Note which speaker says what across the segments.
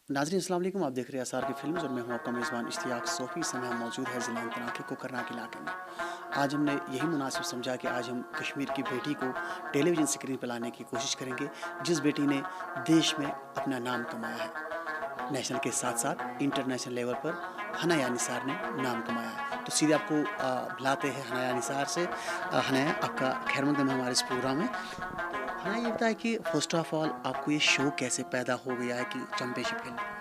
Speaker 1: नाज़रीन अस्सलाम वालेकुम। आप देख रहे हैं आसार की फ़िल्म्स और मैं हूं आपका मेज़बान इश्तियाक सोफ़ी। इस समय हम मौजूद है ज़िला अनंतनाग के कोकरनाग इलाके में। आज हमने यही मुनासिब समझा कि आज हम कश्मीर की बेटी को टेलीविज़न स्क्रीन पर लाने की कोशिश करेंगे, जिस बेटी ने देश में अपना नाम कमाया है। नेशनल के साथ-साथ इंटरनेशनल लेवल पर हनाया निसार ने नाम कमाया है। तो सीधे आपको बुलाते हैं हनाया निसार से। हनाया, आपका खैरमकदम है हमारे इस प्रोग्राम में। हाँ, ये बताएं कि फ़र्स्ट ऑफ़ ऑल आपको ये शौक़ कैसे पैदा हो गया है कि चैंपियनशिप खेलने?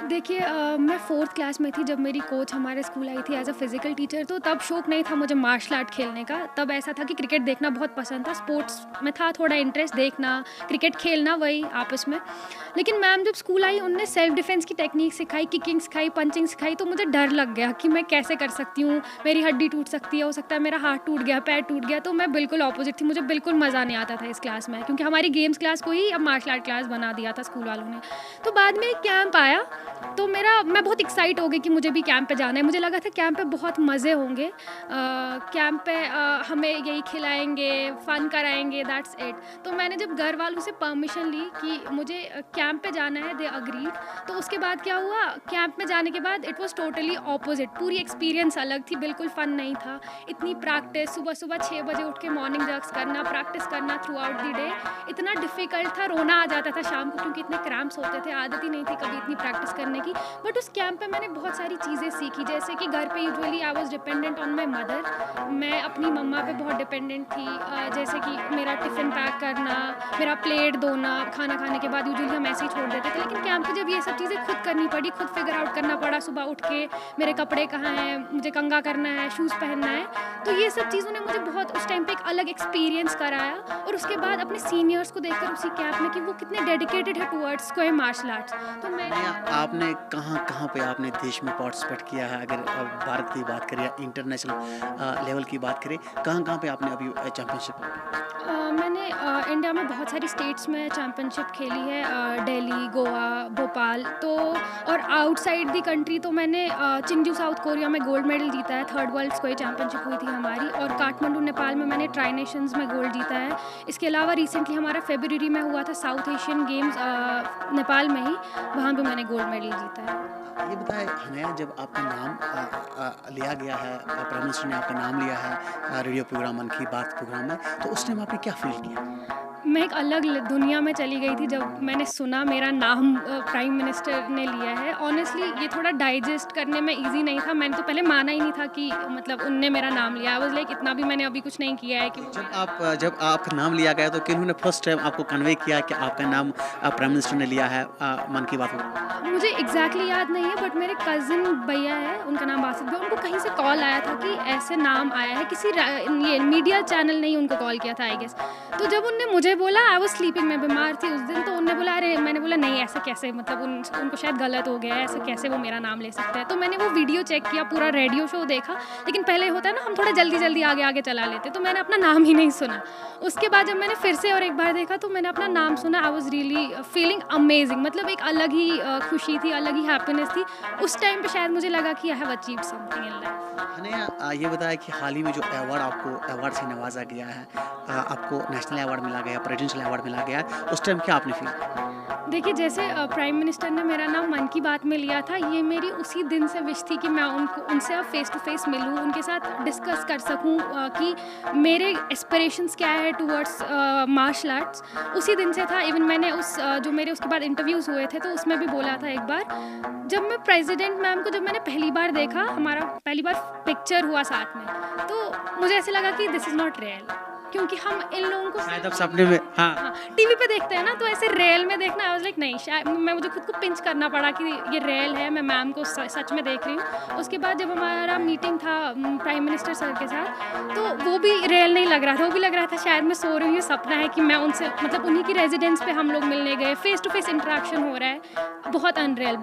Speaker 2: देखिए मैं 4th क्लास में थी जब मेरी कोच हमारे स्कूल आई थी एज़ अ फ़िज़िकल टीचर। तो तब शौक नहीं था मुझे मार्शल आर्ट खेलने का। तब ऐसा था कि क्रिकेट देखना बहुत पसंद था, स्पोर्ट्स में था थोड़ा इंटरेस्ट, देखना, क्रिकेट खेलना वही आपस में। लेकिन मैम जब स्कूल आई उन्होंने सेल्फ डिफेंस की टेक्निक सिखाई, किकिंग सिखाई, पंचिंग सिखाई, तो मुझे डर लग गया कि मैं कैसे कर सकती हूँ, मेरी हड्डी टूट सकती है, हो सकता है मेरा हाथ टूट गया, पैर टूट गया। तो मैं बिल्कुल अपोज़िट थी, मुझे बिल्कुल मज़ा नहीं आता था इस क्लास में, क्योंकि हमारी गेम्स क्लास को ही अब मार्शल आर्ट क्लास बना दिया था स्कूल वालों ने। तो बाद में एक कैंप आया, तो मैं बहुत एक्साइट हो गई कि मुझे भी कैंप पे जाना है। मुझे लगा था कैंप पे बहुत मज़े होंगे। कैंप पे हमें यही खिलाएँगे, फ़न कराएँगे, दैट्स इट। तो मैंने जब घर वालों से परमिशन ली कि मुझे कैंप पे जाना है, दे अग्रीड। तो उसके बाद क्या हुआ, कैंप में जाने के बाद इट वाज़ टोटली ऑपोज़िट, पूरी एक्सपीरियंस अलग थी, बिल्कुल फ़न नहीं था। इतनी प्रैक्टिस, सुबह-सुबह 6 बजे उठ के मॉर्निंग जॉग्स करना, प्रैक्टिस करना थ्रू आउट द डे, इतना डिफ़िकल्ट था, रोना आ जाता था शाम को क्योंकि इतने क्रैम्प्स होते थे, आदत ही नहीं थी कभी इतनी प्रैक्टिस करने की। बट उस कैंप पे मैंने बहुत सारी चीज़ें सीखी, जैसे कि घर पे usually I was dependent on my mother. मैं अपनी मम्मा पे बहुत डिपेंडेंट थी। जैसे कि मेरा टिफ़िन पैक करना, मेरा प्लेट धोना, खाना खाने के बाद यूजुअली हम ऐसे ही छोड़ देते थे। लेकिन कैंप पे जब ये सब चीज़ें खुद करनी पड़ी, खुद फिगर आउट करना पड़ा, सुबह उठ के मेरे कपड़े कहाँ हैं, मुझे कंघा करना है, शूज़ पहनना है। तो ये सब चीज़ों ने मुझे बहुत उस टाइम पे एक अलग एक्सपीरियंस कराया। और उसके बाद अपने सीनियर्स को देखकर उसी कैंप में कि वो कितने डेडिकेटेड है टुवर्ड्स कोई मार्शल आर्ट्स। तो मैं
Speaker 1: नया आपने कहाँ-कहाँ पे आपने देश में पार्टिसिपेट किया है? अगर भारत की बात करें या इंटरनेशनल लेवल की बात करें, कहाँ-कहाँ पे आपने अभी चैंपियनशिप?
Speaker 2: मैंने इंडिया में बहुत सारी स्टेट्स में चैम्पियनशिप खेली है, दिल्ली, गोवा, भोपाल। तो और आउटसाइड दी कंट्री तो मैंने चिंगजू साउथ कोरिया में गोल्ड मेडल जीता है, 3rd वर्ल्ड स्क्वायर चैम्पियनशिप हुई थी हमारी। और काठमांडू नेपाल में मैंने ट्राई नेशंस में गोल्ड जीता है। इसके अलावा रिसेंटली हमारा फरवरी में हुआ था साउथ एशियन गेम्स नेपाल में ही, वहाँ भी मैंने गोल्ड मेडल जीता है।
Speaker 1: ये बताएँ हनाया, जब आपका नाम लिया गया है, प्राइम मिनिस्टर ने आपका नाम लिया है रेडियो प्रोग्राम मन की बात प्रोग्राम में, तो उस टाइम आपने क्या फ़ील किया?
Speaker 2: मैं एक अलग दुनिया में चली गई थी जब मैंने सुना मेरा नाम प्राइम मिनिस्टर ने लिया है। ऑनेस्टली ये थोड़ा डाइजेस्ट करने में इजी नहीं था। मैंने तो पहले माना ही नहीं था कि मतलब उनने मेरा नाम लिया। आई वाज़ लाइक इतना भी मैंने अभी कुछ नहीं किया है कि वो मेरा
Speaker 1: जब आपका नाम लिया गया तो किन्होंने फर्स्ट टाइम आपको कन्वे किया कि आपका नाम प्राइम मिनिस्टर ने लिया है मन की बात में?
Speaker 2: मुझे एग्जैक्टली याद नहीं है, बट मेरे कज़िन भैया है, उनका नाम बासित भैया, उनको कहीं से कॉल आया था कि ऐसे नाम आया है, किसी ये मीडिया चैनल ने ही उनको कॉल किया था आई गेस। तो जब उनने मुझे बोला, आई वाज स्लीपिंग, मैं बीमार थी उस दिन, तो उनने बोला अरे, मैंने बोला नहीं ऐसे कैसे, मतलब उनको शायद गलत हो गया है, ऐसे कैसे वो मेरा नाम ले सकते हैं। तो मैंने वो वीडियो चेक किया, पूरा रेडियो शो देखा। लेकिन पहले होता है ना, हम थोड़ा जल्दी जल्दी आगे आगे चला लेते, तो मैंने अपना नाम ही नहीं सुना। उसके बाद जब मैंने फिर से और एक बार देखा तो मैंने अपना नाम सुना। I was really feeling amazing, मतलब एक अलग ही खुशी थी, अलग ही हैप्पीनेस थी। उस टाइम पे शायद मुझे लगा कि I have achieved something in life.
Speaker 1: हनाया, ये बताया कि हाल ही में जो अवार्ड से नवाजा गया है, आपको नेशनल अवार्ड मिला गया, प्रेसिडेंशियल अवार्ड मिला गया है, उस टाइम क्या आपने फील किया?
Speaker 2: देखिए, जैसे प्राइम मिनिस्टर ने मेरा नाम मन की बात में लिया था, ये मेरी उसी दिन से विश थी कि मैं उनसे अब फेस टू फेस मिलूँ, उनके साथ डिस्कस कर सकूँ कि मेरे एस्पिरेशंस क्या है टुवर्ड्स मार्शल आर्ट्स। उसी दिन से था। इवन मैंने जो मेरे उसके बाद इंटरव्यूज़ हुए थे तो उसमें भी बोला था एक बार, जब मैं प्रेसिडेंट मैम को जब मैंने पहली बार देखा, हमारा पहली बार पिक्चर हुआ साथ में, तो मुझे ऐसे लगा कि दिस इज़ नॉट रियल, क्योंकि हम इन लोगों को
Speaker 1: शायद आप सपने में, हाँ।
Speaker 2: हाँ, टीवी पे देखते हैं ना, तो ऐसे रियल में देखना, आई वाज़ लाइक नहीं, शायद मुझे खुद को पिंच करना पड़ा कि ये रियल है, मैं मैम को सच में देख रही हूँ। उसके बाद जब हमारा मीटिंग था प्राइम मिनिस्टर सर के साथ, तो वो भी रियल नहीं लग रहा था, वो भी लग रहा था शायद मैं सो रही हूँ, ये सपना है कि मैं उनसे, मतलब उन्हीं की रेजिडेंस पे हम लोग मिलने गए, फेस टू फेस इंटरेक्शन हो रहा है। बहुत अनरियल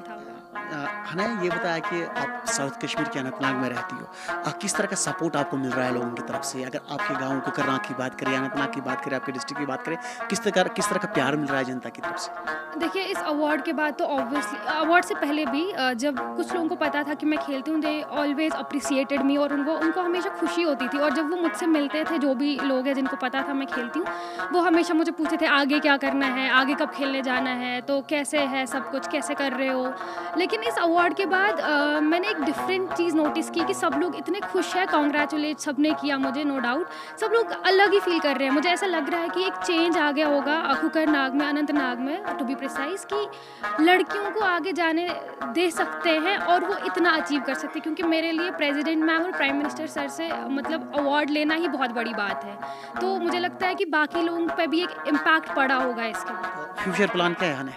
Speaker 2: था वो।
Speaker 1: हमें ये बताया कि आप साउथ कश्मीर के अनंतनाग में रहती हो। किस तरह का सपोर्ट आपको मिल रहा है लोगों की तरफ से? अगर आपके गाँव कोकरनाग की बात करें, अनंतनाग की बात करें, आपके डिस्ट्रिक्ट की बात करें, किस तरह का प्यार मिल रहा है जनता की तरफ से?
Speaker 2: देखिए, इस अवार्ड के बाद तो ऑब्वियसली अवार्ड से पहले भी जब कुछ लोगों को पता था कि मैं खेलती हूँ, दे ऑलवेज़ अप्रिशिएटेड मी, और उनको उनको हमेशा खुशी होती थी। और जब वो मुझसे मिलते थे, जो भी लोग हैं जिनको पता था मैं खेलती हूँ, वो हमेशा मुझे पूछते थे आगे क्या करना है, आगे कब खेलने जाना है, तो कैसे है सब कुछ, कैसे कर रहे हो। लेकिन इस अवार्ड के बाद मैंने एक डिफरेंट चीज़ नोटिस की कि सब लोग इतने खुश हैं, कॉन्ग्रेचुलेट सबने किया मुझे, नो डाउट। सब लोग अलग ही फील कर रहे हैं। मुझे ऐसा लग रहा है कि एक चेंज आ गया होगा कुकरनाग में, अनंतनाग में टू बी प्रिसाइज, कि लड़कियों को आगे जाने दे सकते हैं और वो इतना अचीव कर सकते हैं। क्योंकि मेरे लिए प्रेसिडेंट मैम और प्राइम मिनिस्टर सर से मतलब अवार्ड लेना ही बहुत बड़ी बात है। तो मुझे लगता है कि बाकी लोगों पे भी एक इम्पैक्ट पड़ा होगा इसके।
Speaker 1: फ्यूचर प्लान क्या है हने?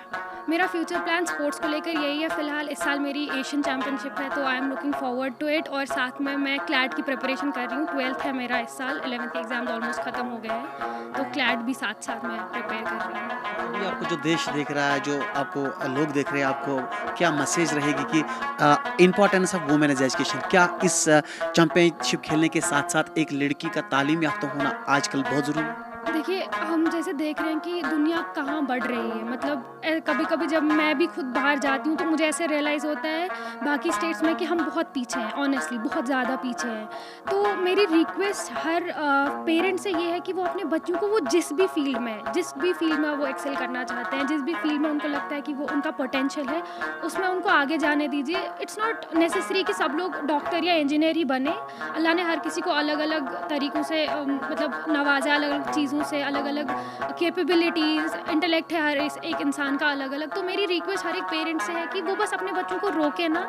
Speaker 2: मेरा फ्यूचर प्लान स्पोर्ट्स को लेकर यही है। फ़िलहाल इस साल मेरी एशियन चैम्पियनशिप है, तो I am looking forward to it. और साथ में मैं क्लैट की प्रिपरेशन कर रही हूँ। 12th है मेरा इस साल, 11th के एग्ज़ाम ऑलमोस्ट ख़त्म हो गए हैं, तो क्लैट भी साथ साथ मैं प्रिपेयर कर रही हूँ।
Speaker 1: अभी आपको जो देश देख रहा है, जो आपको लोग देख रहे हैं, आपको क्या मैसेज रहेगी कि इम्पोर्टेंस ऑफ वुमेन एजुकेशन? क्या इस चैंपियनशिप खेलने के साथ-साथ एक लड़की का तालीम याफ्ता होना आजकल बहुत ज़रूरी है?
Speaker 2: देखिए, हम जैसे देख रहे हैं कि दुनिया कहाँ बढ़ रही है। मतलब कभी-कभी जब मैं भी खुद बाहर जाती हूँ, तो मुझे ऐसे रियलाइज़ होता है बाकी स्टेट्स में कि हम बहुत पीछे हैं, ऑनेस्टली बहुत ज़्यादा पीछे हैं। तो मेरी रिक्वेस्ट हर पेरेंट से ये है कि वो अपने बच्चों को, वो जिस भी फील्ड में वो एक्सेल करना चाहते हैं, जिस भी फील्ड में उनको लगता है कि वो उनका पोटेंशियल है, उसमें उनको आगे जाने दीजिए। इट्स नॉट नेसेसरी कि सब लोग डॉक्टर या इंजीनियर ही बने। अल्लाह ने हर किसी को अलग-अलग तरीक़ों से मतलब नवाज़ा है, अलग-अलग चीज़ों से, अलग-अलग कैपेबिलिटीज़, इंटेलेक्ट है हर एक इंसान का अलग-अलग। तो मेरी रिक्वेस्ट हर एक पेरेंट से है कि वो बस अपने बच्चों को रोके ना,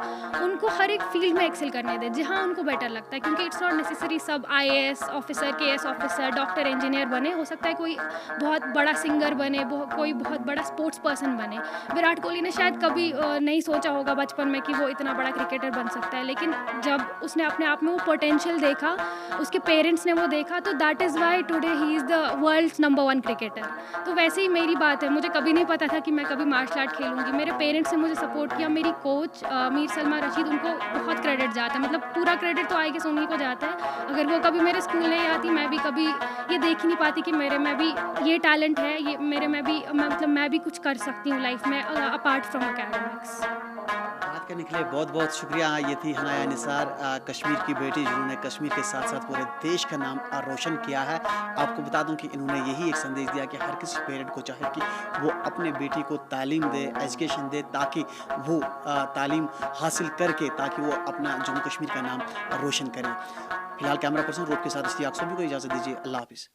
Speaker 2: उनको हर एक फील्ड में एक्सेल करने दें जहाँ उनको बेटर लगता है। क्योंकि इट्स नॉट नेसेसरी सब IAS officer, KAS officer, doctor, engineer बने। हो सकता है कोई बहुत बड़ा सिंगर बने, कोई बहुत बड़ा स्पोर्ट्स पर्सन बने। विराट कोहली ने शायद कभी नहीं सोचा होगा बचपन में कि वो इतना बड़ा क्रिकेटर बन सकता है, लेकिन जब उसने अपने आप में वो पोटेंशियल देखा, उसके पेरेंट्स ने वो देखा, तो that is why today he is the world's number 1 cricketer. तो वैसे ही मेरी बात है, मुझे कभी नहीं पता था कि मैं कभी मार्शल आर्ट खेलूँगी। मेरे पेरेंट्स ने मुझे सपोर्ट किया। मेरी कोच मीर सलमा रशीद, उनको बहुत क्रेडिट जाता है। मतलब पूरा क्रेडिट तो आई गेस उन्हीं को जाता है। अगर वो कभी मेरे स्कूल नहीं आती, मैं भी कभी ये देख ही नहीं पाती कि मेरे में भी ये टैलेंट है, ये मेरे में भी मैं भी कुछ कर सकती हूँ लाइफ में अपार्ट फ्रॉम एकेडमिक्स।
Speaker 1: बात करने के लिए बहुत-बहुत शुक्रिया। ये थी हनाया निसार, कश्मीर की बेटी, जिन्होंने कश्मीर के साथ-साथ पूरे देश का नाम रोशन किया है। आपको बता दूं कि इन्होंने यही एक संदेश दिया कि हर किसी पेरेंट को चाहे कि वो अपने बेटी को तालीम दे, एजुकेशन दे, ताकि वो तालीम हासिल करके ताकि वो अपना जम्मू कश्मीर का नाम रोशन करें। फिलहाल कैमरा पर्सन रूप के साथ इश्तियाक सोफी को इजाज़त दीजिए। अल्लाह हाफ़िज़।